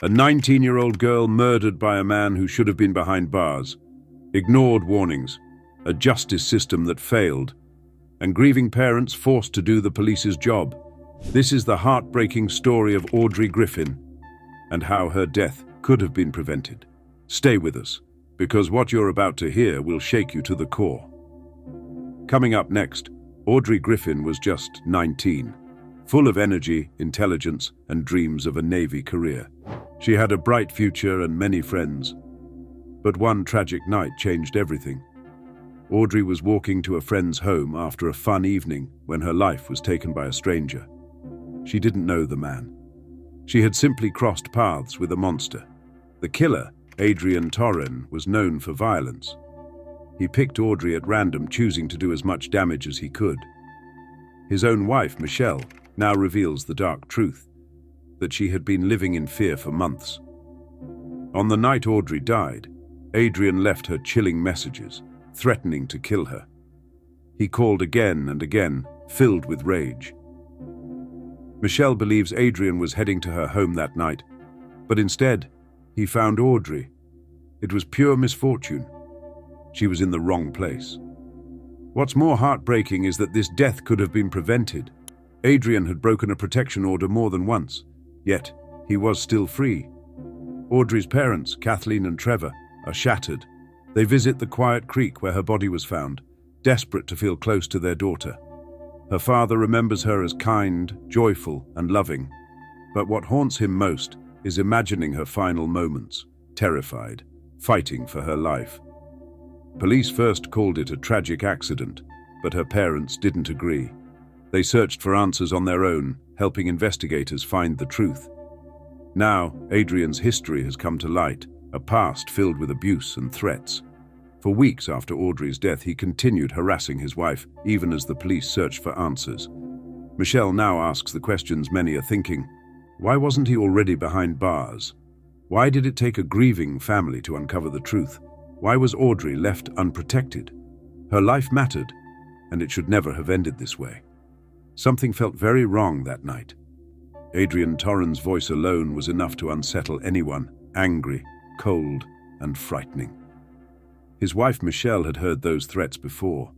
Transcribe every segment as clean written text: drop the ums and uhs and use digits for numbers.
A 19-year-old girl murdered by a man who should have been behind bars, ignored warnings, a justice system that failed, and grieving parents forced to do the police's job. This is the heartbreaking story of Audrey Griffin and how her death could have been prevented. Stay with us, because what you're about to hear will shake you to the core. Coming up next, Audrey Griffin was just 19, full of energy, intelligence, and dreams of a Navy career. She had a bright future and many friends. But one tragic night changed everything. Audrey was walking to a friend's home after a fun evening when her life was taken by a stranger. She didn't know the man. She had simply crossed paths with a monster. The killer, Adrian Torren, was known for violence. He picked Audrey at random, choosing to do as much damage as he could. His own wife, Michelle, now reveals the dark truth, that she had been living in fear for months. On the night Audrey died, Adrian left her chilling messages, threatening to kill her. He called again and again, filled with rage. Michelle believes Adrian was heading to her home that night, but instead, he found Audrey. It was pure misfortune. She was in the wrong place. What's more heartbreaking is that this death could have been prevented. Adrian had broken a protection order more than once, yet he was still free. Audrey's parents, Kathleen and Trevor, are shattered. They visit the quiet creek where her body was found, desperate to feel close to their daughter. Her father remembers her as kind, joyful, and loving. But what haunts him most is imagining her final moments, terrified, fighting for her life. Police first called it a tragic accident, but her parents didn't agree. They searched for answers on their own, helping investigators find the truth. Now, Adrian's history has come to light, a past filled with abuse and threats. For weeks after Audrey's death, he continued harassing his wife, even as the police searched for answers. Michelle now asks the questions many are thinking. Why wasn't he already behind bars? Why did it take a grieving family to uncover the truth? Why was Audrey left unprotected? Her life mattered, and it should never have ended this way. Something felt very wrong that night. Adrian Torren's voice alone was enough to unsettle anyone, angry, cold, and frightening. His wife Michelle had heard those threats before.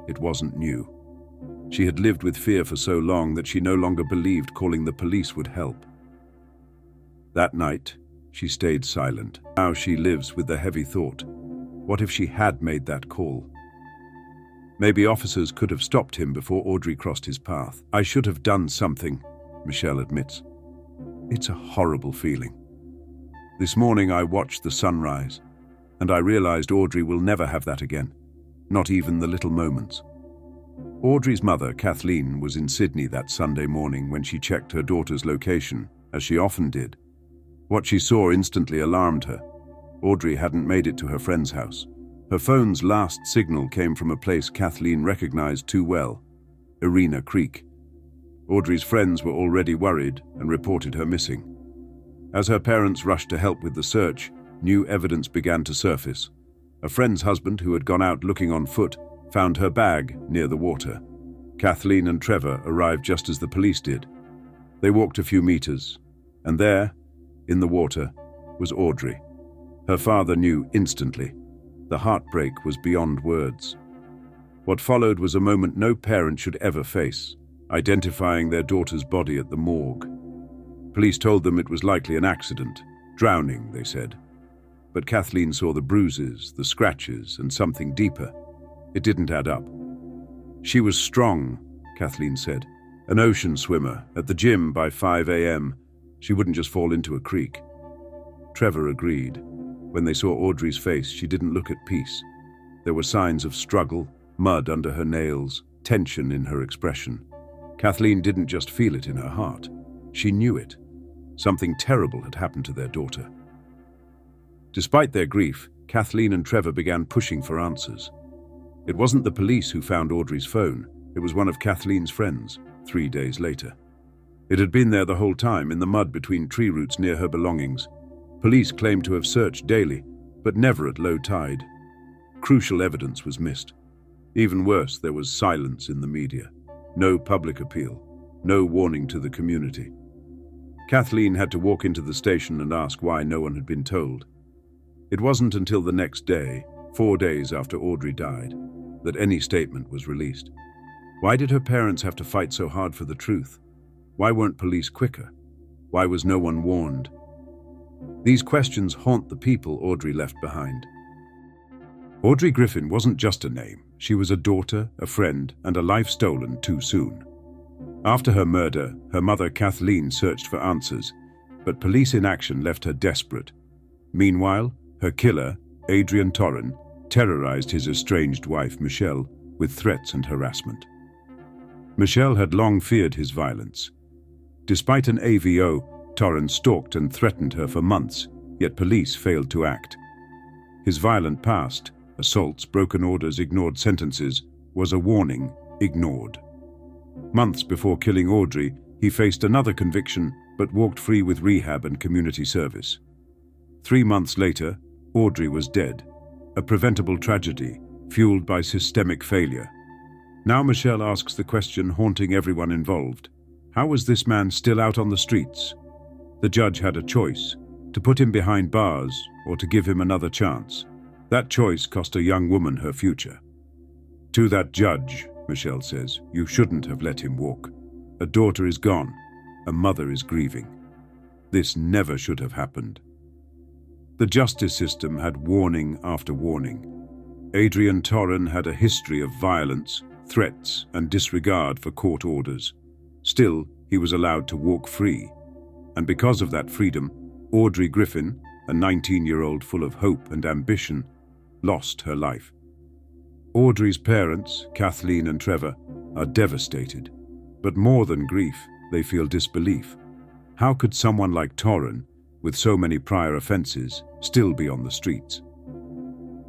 It wasn't new. She had lived with fear for so long that she no longer believed calling the police would help. That night, she stayed silent. Now she lives with the heavy thought. What if she had made that call? Maybe officers could have stopped him before Audrey crossed his path. I should have done something, Michelle admits. It's a horrible feeling. This morning I watched the sunrise, and I realized Audrey will never have that again, not even the little moments. Audrey's mother, Kathleen, was in Sydney that Sunday morning when she checked her daughter's location, as she often did. What she saw instantly alarmed her. Audrey hadn't made it to her friend's house. Her phone's last signal came from a place Kathleen recognized too well, Arena Creek. Audrey's friends were already worried and reported her missing. As her parents rushed to help with the search, new evidence began to surface. A friend's husband, who had gone out looking on foot, found her bag near the water. Kathleen and Trevor arrived just as the police did. They walked a few meters, and there, in the water, was Audrey. Her father knew instantly. The heartbreak was beyond words. What followed was a moment no parent should ever face, identifying their daughter's body at the morgue. Police told them it was likely an accident. Drowning, they said. But Kathleen saw the bruises, the scratches, and something deeper. It didn't add up. She was strong, Kathleen said. An ocean swimmer, at the gym by 5 a.m. She wouldn't just fall into a creek. Trevor agreed. When they saw Audrey's face, she didn't look at peace. There were signs of struggle, mud under her nails, tension in her expression. Kathleen didn't just feel it in her heart. She knew it. Something terrible had happened to their daughter. Despite their grief, Kathleen and Trevor began pushing for answers. It wasn't the police who found Audrey's phone. It was one of Kathleen's friends, 3 days later. It had been there the whole time, in the mud between tree roots near her belongings. Police claimed to have searched daily, but never at low tide. Crucial evidence was missed. Even worse, there was silence in the media. No public appeal. No warning to the community. Kathleen had to walk into the station and ask why no one had been told. It wasn't until the next day, 4 days after Audrey died, that any statement was released. Why did her parents have to fight so hard for the truth? Why weren't police quicker? Why was no one warned? These questions haunt the people Audrey left behind. Audrey Griffin wasn't just a name. She was a daughter, a friend, and a life stolen too soon. After her murder, her mother Kathleen searched for answers, but police inaction left her desperate. Meanwhile, her killer, Adrian Torren, terrorized his estranged wife Michelle with threats and harassment. Michelle had long feared his violence. Despite an AVO, Torren stalked and threatened her for months, yet police failed to act. His violent past, assaults, broken orders, ignored sentences, was a warning ignored. Months before killing Audrey, he faced another conviction but walked free with rehab and community service. 3 months later, Audrey was dead, a preventable tragedy fueled by systemic failure. Now Michelle asks the question haunting everyone involved. How was this man still out on the streets? The judge had a choice, to put him behind bars or to give him another chance. That choice cost a young woman her future. To that judge, Michelle says, you shouldn't have let him walk. A daughter is gone. A mother is grieving. This never should have happened. The justice system had warning after warning. Adrian Torren had a history of violence, threats, and disregard for court orders. Still, he was allowed to walk free. And because of that freedom, Audrey Griffin, a 19-year-old full of hope and ambition, lost her life. Audrey's parents, Kathleen and Trevor, are devastated. But more than grief, they feel disbelief. How could someone like Torren, with so many prior offenses, still be on the streets?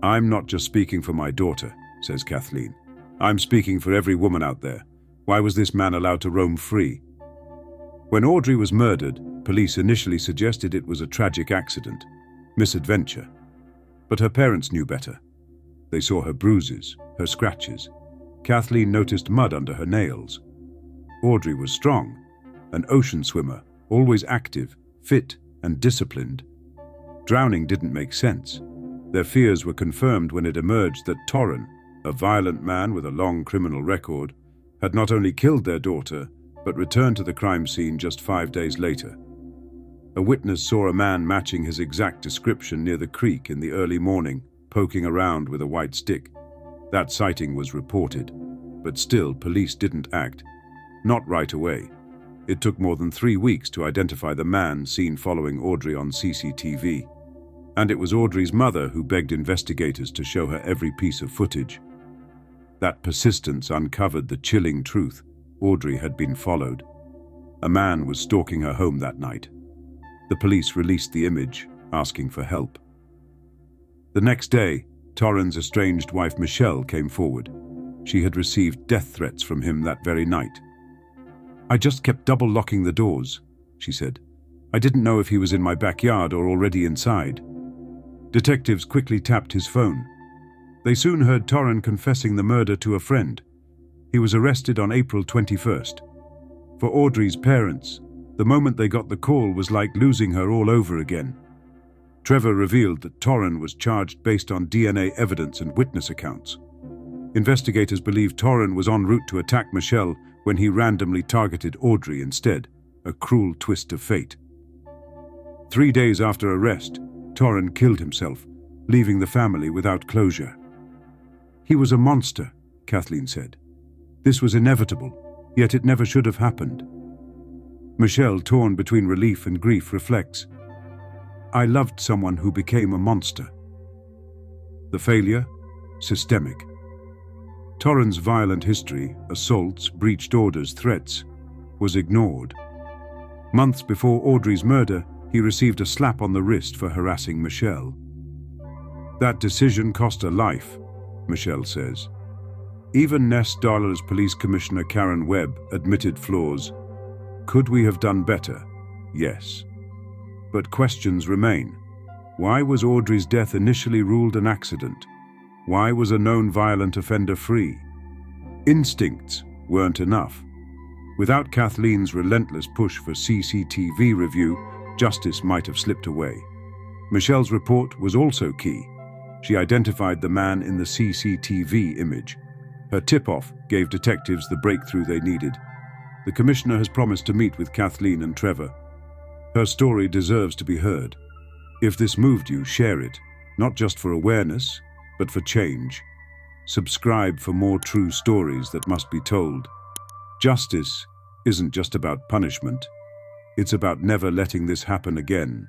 I'm not just speaking for my daughter, says Kathleen. I'm speaking for every woman out there. Why was this man allowed to roam free? When Audrey was murdered, police initially suggested it was a tragic accident, misadventure. But her parents knew better. They saw her bruises, her scratches. Kathleen noticed mud under her nails. Audrey was strong, an ocean swimmer, always active, fit, and disciplined. Drowning didn't make sense. Their fears were confirmed when it emerged that Torren, a violent man with a long criminal record, had not only killed their daughter, but returned to the crime scene just 5 days later. A witness saw a man matching his exact description near the creek in the early morning, poking around with a white stick. That sighting was reported, but still police didn't act. Not right away. It took more than 3 weeks to identify the man seen following Audrey on CCTV. And it was Audrey's mother who begged investigators to show her every piece of footage. That persistence uncovered the chilling truth. Audrey had been followed. A man was stalking her home that night. The police released the image, asking for help. The next day, Torren's estranged wife Michelle came forward. She had received death threats from him that very night. I just kept double locking the doors, she said. I didn't know if he was in my backyard or already inside. Detectives quickly tapped his phone. They soon heard Torren confessing the murder to a friend. He was arrested on April 21st. For Audrey's parents, the moment they got the call was like losing her all over again. Trevor revealed that Torren was charged based on DNA evidence and witness accounts. Investigators believe Torren was en route to attack Michelle when he randomly targeted Audrey instead, a cruel twist of fate. 3 days after arrest, Torren killed himself, leaving the family without closure. He was a monster, Kathleen said. This was inevitable, yet it never should have happened. Michelle, torn between relief and grief, reflects, I loved someone who became a monster. The failure? Systemic. Torren's violent history, assaults, breached orders, threats, was ignored. Months before Audrey's murder, he received a slap on the wrist for harassing Michelle. That decision cost a life, Michelle says. Even Ness Darla's police commissioner Karen Webb admitted flaws. Could we have done better? Yes. But questions remain. Why was Audrey's death initially ruled an accident? Why was a known violent offender free? Instincts weren't enough. Without Kathleen's relentless push for CCTV review, justice might have slipped away. Michelle's report was also key. She identified the man in the CCTV image. Her tip-off gave detectives the breakthrough they needed. The commissioner has promised to meet with Kathleen and Trevor. Her story deserves to be heard. If this moved you, share it, not just for awareness, but for change. Subscribe for more true stories that must be told. Justice isn't just about punishment. It's about never letting this happen again.